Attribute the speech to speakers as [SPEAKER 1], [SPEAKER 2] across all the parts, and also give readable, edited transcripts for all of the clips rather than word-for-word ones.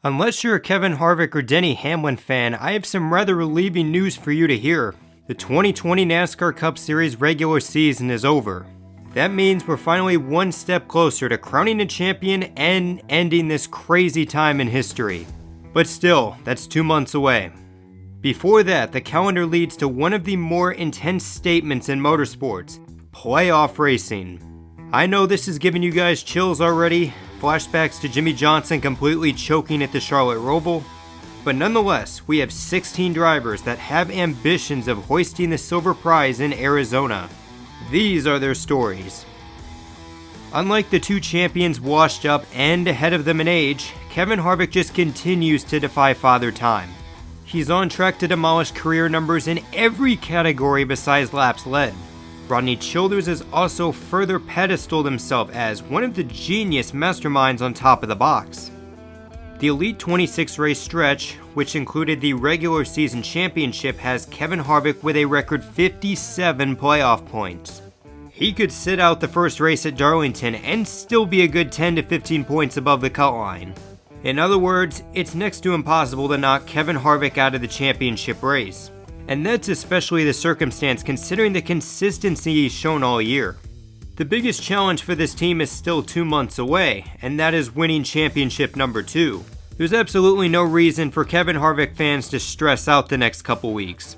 [SPEAKER 1] Unless you're a Kevin Harvick or Denny Hamlin fan, I have some rather relieving news for you to hear. The 2020 NASCAR Cup Series regular season is over. That means we're finally one step closer to crowning a champion and ending this crazy time in history. But still, that's 2 months away. Before that, the calendar leads to one of the more intense statements in motorsports: playoff racing. I know this is giving you guys chills already, flashbacks to Jimmy Johnson completely choking at the Charlotte Roval, but nonetheless, we have 16 drivers that have ambitions of hoisting the silver prize in Arizona. These are their stories. Unlike the two champions washed up and ahead of them in age, Kevin Harvick just continues to defy Father Time. He's on track to demolish career numbers in every category besides laps led. Rodney Childers has also further pedestaled himself as one of the genius masterminds on top of the box. The Elite 26 race stretch, which included the regular season championship, has Kevin Harvick with a record 57 playoff points. He could sit out the first race at Darlington and still be a good 10 to 15 points above the cut line. In other words, it's next to impossible to knock Kevin Harvick out of the championship race. And that's especially the circumstance considering the consistency he's shown all year. The biggest challenge for this team is still 2 months away, and that is winning championship number 2. There's absolutely no reason for Kevin Harvick fans to stress out the next couple weeks.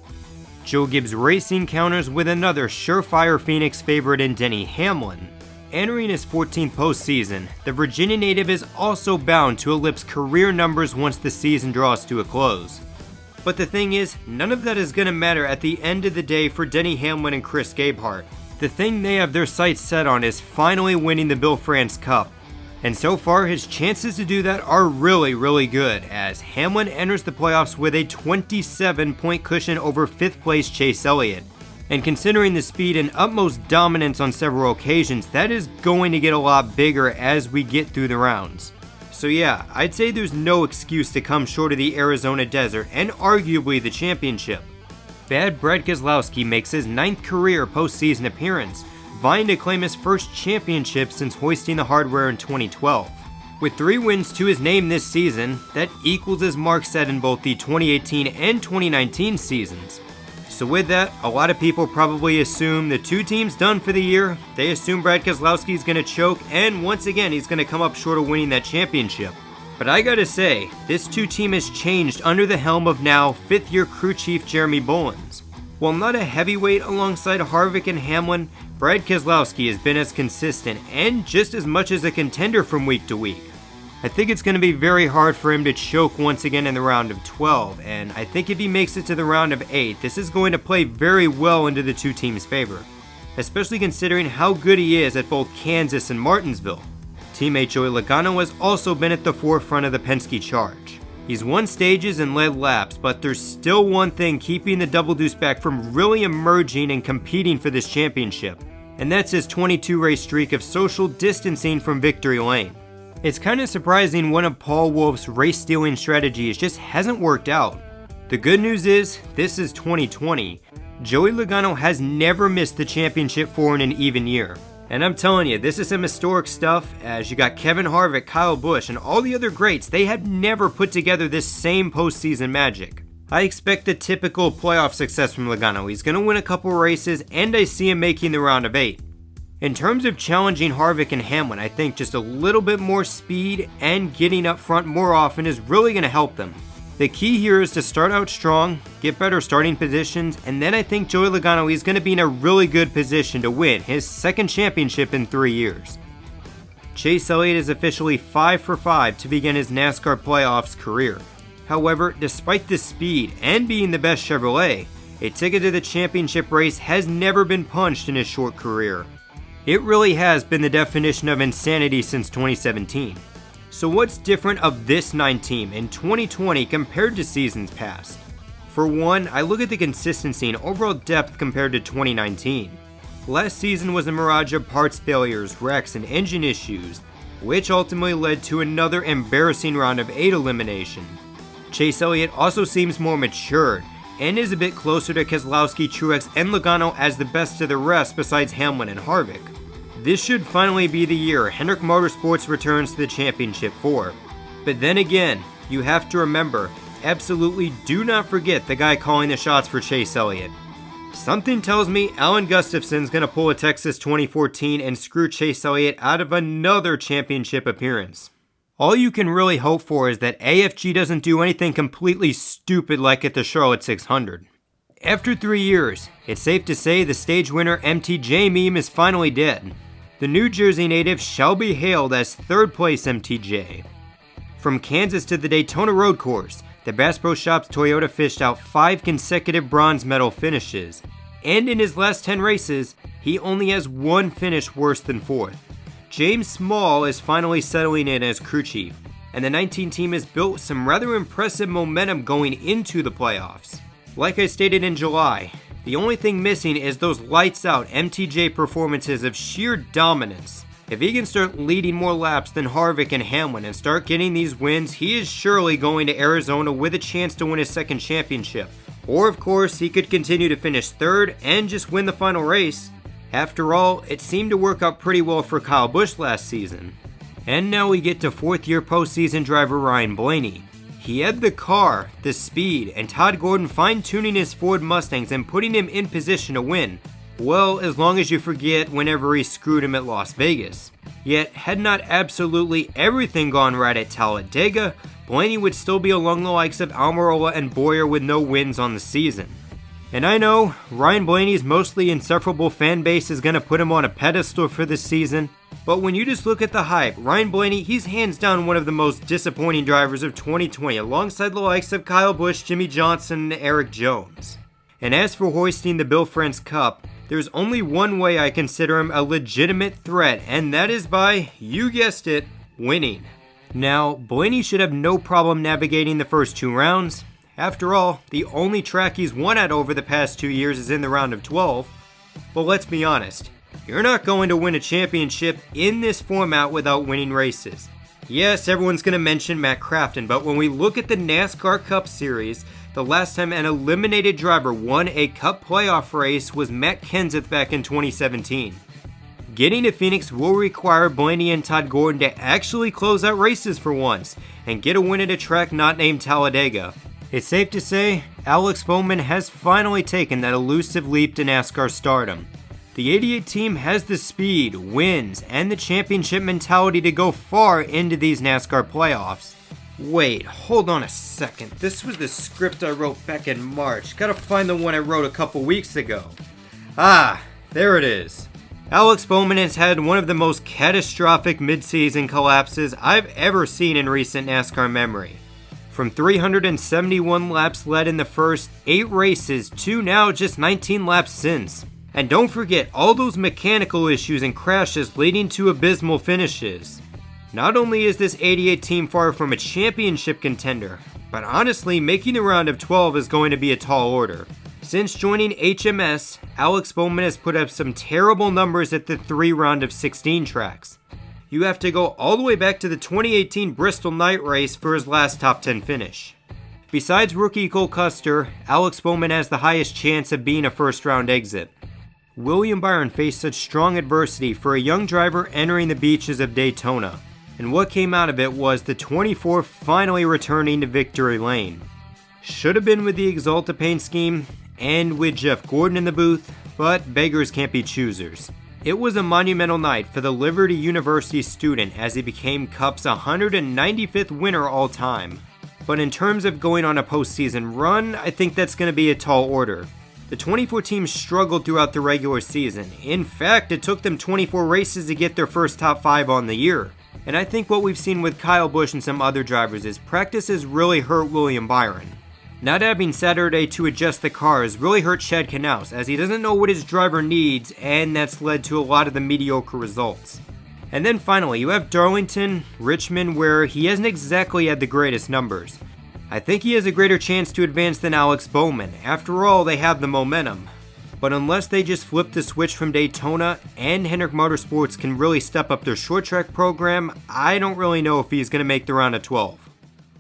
[SPEAKER 1] Joe Gibbs Racing counters with another surefire Phoenix favorite in Denny Hamlin. Entering his 14th postseason, the Virginia native is also bound to eclipse career numbers once the season draws to a close. But the thing is, none of that is going to matter at the end of the day for Denny Hamlin and Chris Gabehart. The thing they have their sights set on is finally winning the Bill France Cup. And so far, his chances to do that are really good, as Hamlin enters the playoffs with a 27-point cushion over 5th place Chase Elliott. And considering the speed and utmost dominance on several occasions, that is going to get a lot bigger as we get through the rounds. So yeah, I'd say there's no excuse to come short of the Arizona desert and arguably the championship. Bad Brad Keselowski makes his 9th career postseason appearance, vying to claim his first championship since hoisting the hardware in 2012. With 3 wins to his name this season, that equals his mark set in both the 2018 and 2019 seasons. So with that, a lot of people probably assume the 2 teams done for the year. They assume Brad Keselowski is going to choke, and once again he's going to come up short of winning that championship. But I gotta say, this 2 team has changed under the helm of now 5th year crew chief Jeremy Bullins. While not a heavyweight alongside Harvick and Hamlin, Brad Keselowski has been as consistent and just as much as a contender from week to week. I think it's going to be very hard for him to choke once again in the round of 12, and I think if he makes it to the round of 8, this is going to play very well into the 2 teams' favor, especially considering how good he is at both Kansas and Martinsville. Teammate Joey Logano has also been at the forefront of the Penske charge. He's won stages and led laps, but there's still one thing keeping the Double Deuce back from really emerging and competing for this championship, and that's his 22 race streak of social distancing from victory lane. It's kind of surprising one of Paul Wolf's race-stealing strategies just hasn't worked out. The good news is, this is 2020. Joey Logano has never missed the championship for in an even year. And I'm telling you, this is some historic stuff, as you got Kevin Harvick, Kyle Busch, and all the other greats. They had never put together this same postseason magic. I expect the typical playoff success from Logano. He's going to win a couple races, and I see him making the round of 8. In terms of challenging Harvick and Hamlin, I think just a little bit more speed and getting up front more often is really going to help them. The key here is to start out strong, get better starting positions, and then I think Joey Logano is going to be in a really good position to win his 2nd championship in 3 years. Chase Elliott is officially 5 for 5 to begin his NASCAR playoffs career. However, despite the speed and being the best Chevrolet, a ticket to the championship race has never been punched in his short career. It really has been the definition of insanity since 2017. So what's different of this 9 team in 2020 compared to seasons past? For one, I look at the consistency and overall depth compared to 2019. Last season was a mirage of parts failures, wrecks, and engine issues, which ultimately led to another embarrassing round of 8 elimination. Chase Elliott also seems more matured, and is a bit closer to Keselowski, Truex, and Logano as the best of the rest besides Hamlin and Harvick. This should finally be the year Hendrick Motorsports returns to the championship 4. But then again, you have to remember, absolutely do not forget the guy calling the shots for Chase Elliott. Something tells me Alan Gustafson's going to pull a Texas 2014 and screw Chase Elliott out of another championship appearance. All you can really hope for is that AFG doesn't do anything completely stupid like at the Charlotte 600. After 3 years, it's safe to say the stage winner MTJ meme is finally dead. The New Jersey native shall be hailed as third place MTJ. From Kansas to the Daytona Road Course, the Bass Pro Shops Toyota fished out 5 consecutive bronze medal finishes, and in his last 10 races, he only has 1 finish worse than 4th. James Small is finally settling in as crew chief, and the 19 team has built some rather impressive momentum going into the playoffs. Like I stated in July, the only thing missing is those lights out MTJ performances of sheer dominance. If he can start leading more laps than Harvick and Hamlin and start getting these wins, he is surely going to Arizona with a chance to win his second championship. Or of course, he could continue to finish third and just win the final race. After all, it seemed to work out pretty well for Kyle Busch last season. And now we get to 4th-year postseason driver Ryan Blaney. He had the car, the speed, and Todd Gordon fine-tuning his Ford Mustangs and putting him in position to win. Well, as long as you forget whenever he screwed him at Las Vegas. Yet, had not absolutely everything gone right at Talladega, Blaney would still be along the likes of Almirola and Bowyer with no wins on the season. And I know, Ryan Blaney's mostly insufferable fan base is going to put him on a pedestal for this season, but when you just look at the hype, Ryan Blaney, he's hands down one of the most disappointing drivers of 2020, alongside the likes of Kyle Busch, Jimmy Johnson, and Erik Jones. And as for hoisting the Bill France Cup, there's only one way I consider him a legitimate threat, and that is by, you guessed it, winning. Now, Blaney should have no problem navigating the first 2 rounds. After all, the only track he's won at over the past 2 years is in the round of 12. But let's be honest, you're not going to win a championship in this format without winning races. Yes, everyone's going to mention Matt Crafton, but when we look at the NASCAR Cup Series, the last time an eliminated driver won a Cup playoff race was Matt Kenseth back in 2017. Getting to Phoenix will require Blaney and Todd Gordon to actually close out races for once, and get a win at a track not named Talladega. It's safe to say, Alex Bowman has finally taken that elusive leap to NASCAR stardom. The 88 team has the speed, wins, and the championship mentality to go far into these NASCAR playoffs. Wait, hold on a second. This was the script I wrote back in March. Gotta find the one I wrote a couple weeks ago. Ah, there it is. Alex Bowman has had one of the most catastrophic midseason collapses I've ever seen in recent NASCAR memory. From 371 laps led in the first 8 races to now just 19 laps since. And don't forget all those mechanical issues and crashes leading to abysmal finishes. Not only is this 88 team far from a championship contender, but honestly making the round of 12 is going to be a tall order. Since joining HMS, Alex Bowman has put up some terrible numbers at the 3 round of 16 tracks. You have to go all the way back to the 2018 Bristol night race for his last top 10 finish. Besides rookie Cole Custer, Alex Bowman has the highest chance of being a first round exit. William Byron faced such strong adversity for a young driver entering the beaches of Daytona, and what came out of it was the 24 finally returning to victory lane. Should have been with the Exalta paint scheme and with Jeff Gordon in the booth, but beggars can't be choosers. It was a monumental night for the Liberty University student as he became Cup's 195th winner all time. But in terms of going on a postseason run, I think that's going to be a tall order. The 24 teams struggled throughout the regular season. In fact, it took them 24 races to get their first top 5 on the year. And I think what we've seen with Kyle Busch and some other drivers is practice has really hurt William Byron. Not having Saturday to adjust the cars really hurt Chad Knaus as he doesn't know what his driver needs, and that's led to a lot of the mediocre results. And then finally, you have Darlington, Richmond, where he hasn't exactly had the greatest numbers. I think he has a greater chance to advance than Alex Bowman. After all, they have the momentum. But unless they just flip the switch from Daytona and Hendrick Motorsports can really step up their short track program, I don't really know if he's going to make the round of 12.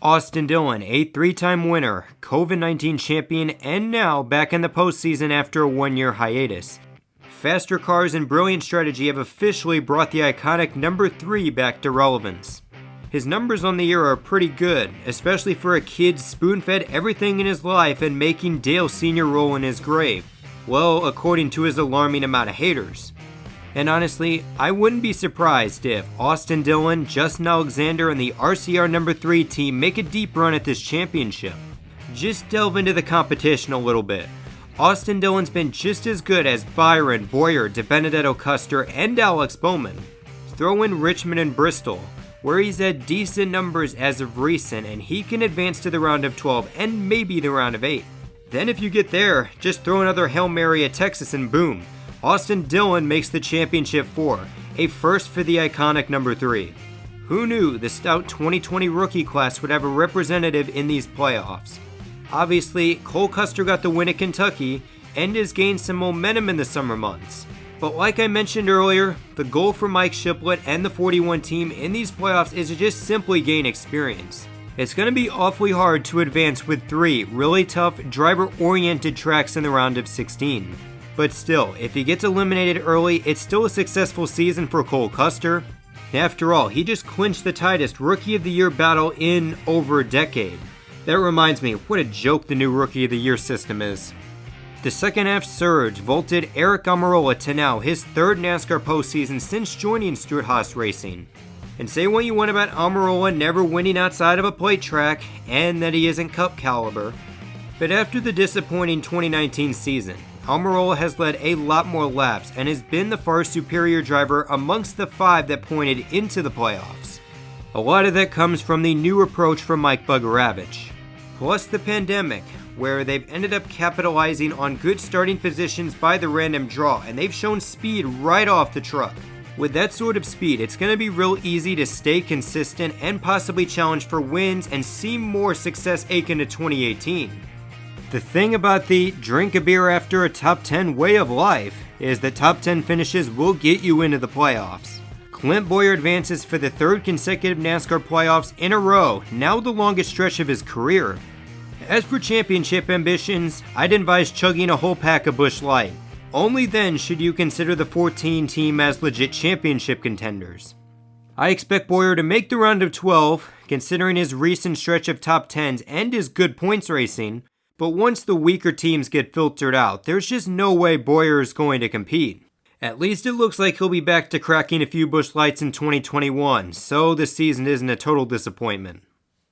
[SPEAKER 1] Austin Dillon, a 3-time winner, COVID-19 champion, and now back in the postseason after a 1-year hiatus. Faster cars and brilliant strategy have officially brought the iconic number 3 back to relevance. His numbers on the year are pretty good, especially for a kid spoon-fed everything in his life and making Dale Sr. roll in his grave. Well, according to his alarming amount of haters. And honestly, I wouldn't be surprised if Austin Dillon, Justin Alexander, and the RCR number 3 team make a deep run at this championship. Just delve into the competition a little bit. Austin Dillon's been just as good as Byron, Bowyer, DiBenedetto, Custer, and Alex Bowman. Throw in Richmond and Bristol, where he's had decent numbers as of recent, and he can advance to the round of 12 and maybe the round of 8. Then if you get there, just throw another Hail Mary at Texas and boom, Austin Dillon makes the championship 4, a first for the iconic number 3. Who knew the stout 2020 rookie class would have a representative in these playoffs? Obviously, Cole Custer got the win at Kentucky and has gained some momentum in the summer months. But like I mentioned earlier, the goal for Mike Shiplett and the 41 team in these playoffs is to just simply gain experience. It's going to be awfully hard to advance with 3 really tough, driver-oriented tracks in the round of 16. But still, if he gets eliminated early, it's still a successful season for Cole Custer. After all, he just clinched the tightest Rookie of the Year battle in over a decade. That reminds me, what a joke the new Rookie of the Year system is. The second half surge vaulted Aric Almirola to now his 3rd NASCAR postseason since joining Stewart-Haas Racing. And say what you want about Almirola never winning outside of a plate track and that he isn't Cup caliber, but after the disappointing 2019 season, Almirola has led a lot more laps and has been the far superior driver amongst the 5 that pointed into the playoffs. A lot of that comes from the new approach from Mike Bugaravich, plus the pandemic, where they've ended up capitalizing on good starting positions by the random draw, and they've shown speed right off the truck. With that sort of speed, it's going to be real easy to stay consistent and possibly challenge for wins and see more success akin to 2018. The thing about the drink a beer after a top 10 way of life is that top 10 finishes will get you into the playoffs. Clint Bowyer advances for the 3rd consecutive NASCAR playoffs in a row, now the longest stretch of his career. As for championship ambitions, I'd advise chugging a whole pack of Busch Light. Only then should you consider the 14 team as legit championship contenders. I expect Bowyer to make the round of 12, considering his recent stretch of top 10s and his good points racing, but once the weaker teams get filtered out, there's just no way Bowyer is going to compete. At least it looks like he'll be back to cracking a few Busch Lights in 2021, so the season isn't a total disappointment.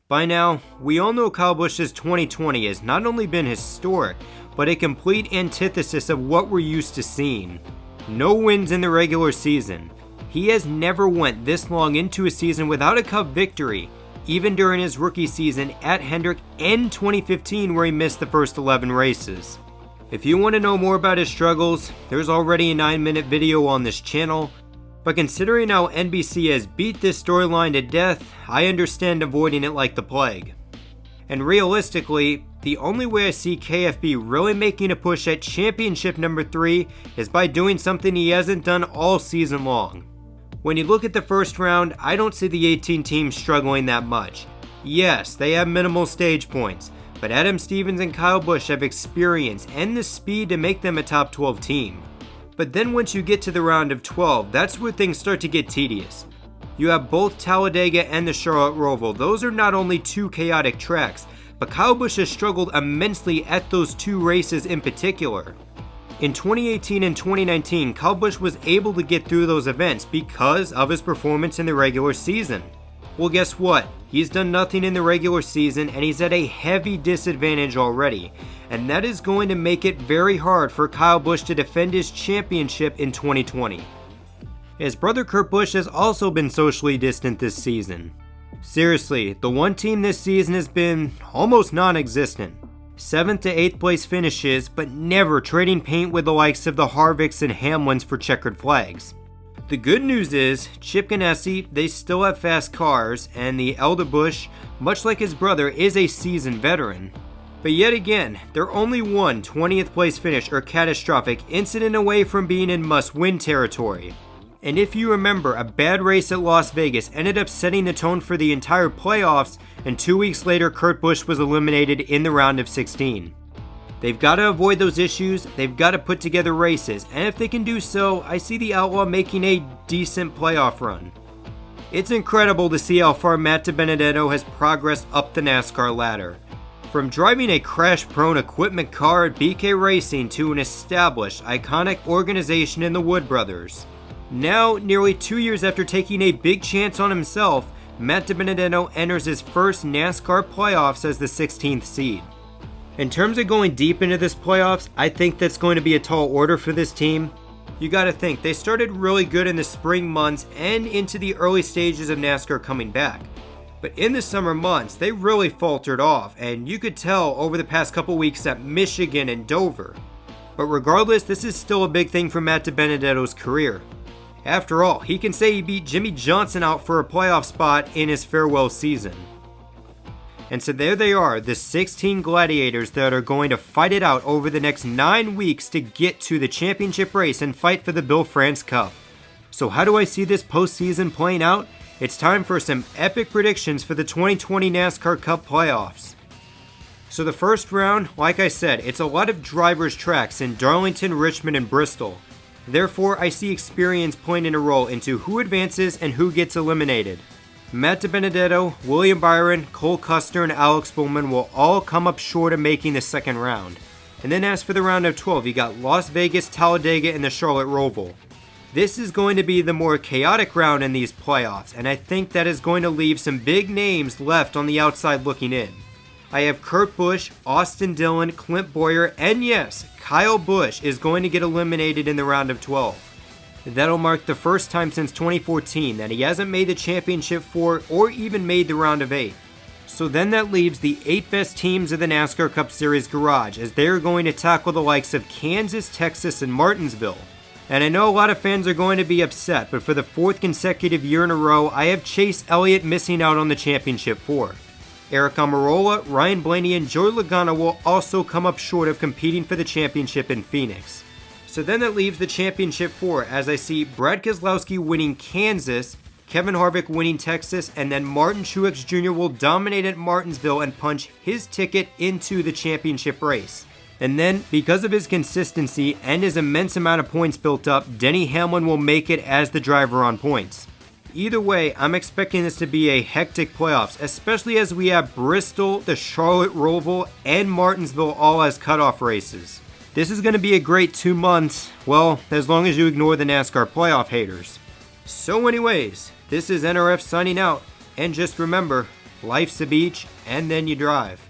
[SPEAKER 1] By now, we all know Kyle Busch's 2020 has not only been historic, but a complete antithesis of what we're used to seeing. No wins in the regular season. He has never went this long into a season without a Cup victory, even during his rookie season at Hendrick and 2015 where he missed the first 11 races. If you want to know more about his struggles, there's already a 9-minute video on this channel, but considering how NBC has beat this storyline to death, I understand avoiding it like the plague. And realistically, the only way I see KFB really making a push at championship number 3 is by doing something he hasn't done all season long. When you look at the first round, I don't see the 18 teams struggling that much. Yes, they have minimal stage points, but Adam Stevens and Kyle Busch have experience and the speed to make them a top 12 team. But then once you get to the round of 12, that's where things start to get tedious. You have both Talladega and the Charlotte Roval. Those are not only 2 chaotic tracks, but Kyle Busch has struggled immensely at those 2 races in particular. In 2018 and 2019, Kyle Busch was able to get through those events because of his performance in the regular season. Well, guess what? He's done nothing in the regular season and he's at a heavy disadvantage already, and that is going to make it very hard for Kyle Busch to defend his championship in 2020. His brother Kurt Busch has also been socially distant this season. Seriously, the one team this season has been almost non-existent. 7th to 8th place finishes, but never trading paint with the likes of the Harvicks and Hamlins for checkered flags. The good news is, Chip Ganassi, they still have fast cars, and the elder Busch, much like his brother, is a seasoned veteran. But yet again, they're only one 20th place finish or catastrophic incident away from being in must-win territory. And if you remember, a bad race at Las Vegas ended up setting the tone for the entire playoffs, and 2 weeks later Kurt Busch was eliminated in the round of 16. They've got to avoid those issues, they've got to put together races, and if they can do so, I see the Outlaw making a decent playoff run. It's incredible to see how far Matt DiBenedetto has progressed up the NASCAR ladder. From driving a crash-prone equipment car at BK Racing to an established, iconic organization in the Wood Brothers. Now, nearly 2 years after taking a big chance on himself, Matt DiBenedetto enters his first NASCAR playoffs as the 16th seed. In terms of going deep into this playoffs, I think that's going to be a tall order for this team. You gotta think, they started really good in the spring months and into the early stages of NASCAR coming back. But in the summer months, they really faltered off, and you could tell over the past couple weeks at Michigan and Dover. But regardless, this is still a big thing for Matt DiBenedetto's career. After all, he can say he beat Jimmy Johnson out for a playoff spot in his farewell season. And so there they are, the 16 gladiators that are going to fight it out over the next 9 weeks to get to the championship race and fight for the Bill France Cup. So how do I see this postseason playing out? It's time for some epic predictions for the 2020 NASCAR Cup Playoffs. So the first round, like I said, it's a lot of drivers' tracks in Darlington, Richmond, and Bristol. Therefore, I see experience playing in a role into who advances and who gets eliminated. Matt DiBenedetto, William Byron, Cole Custer, and Alex Bowman will all come up short of making the second round. And then as for the round of 12, you got Las Vegas, Talladega, and the Charlotte Roval. This is going to be the more chaotic round in these playoffs, and I think that is going to leave some big names left on the outside looking in. I have Kurt Busch, Austin Dillon, Clint Bowyer, and yes, Kyle Busch is going to get eliminated in the round of 12. That'll mark the first time since 2014 that he hasn't made the championship 4 or even made the round of 8. So then that leaves the 8 best teams of the NASCAR Cup Series garage as they're going to tackle the likes of Kansas, Texas, and Martinsville. And I know a lot of fans are going to be upset, but for the 4th consecutive year in a row, I have Chase Elliott missing out on the championship 4. Aric Almirola, Ryan Blaney, and Joey Logano will also come up short of competing for the championship in Phoenix. So then that leaves the championship 4 as I see Brad Keselowski winning Kansas, Kevin Harvick winning Texas, and then Martin Truex Jr. will dominate at Martinsville and punch his ticket into the championship race. And then, because of his consistency and his immense amount of points built up, Denny Hamlin will make it as the driver on points. Either way, I'm expecting this to be a hectic playoffs, especially as we have Bristol, the Charlotte Roval, and Martinsville all as cutoff races. This is going to be a great 2 months, well, as long as you ignore the NASCAR playoff haters. So anyways, this is NRF signing out, and just remember, life's a beach, and then you drive.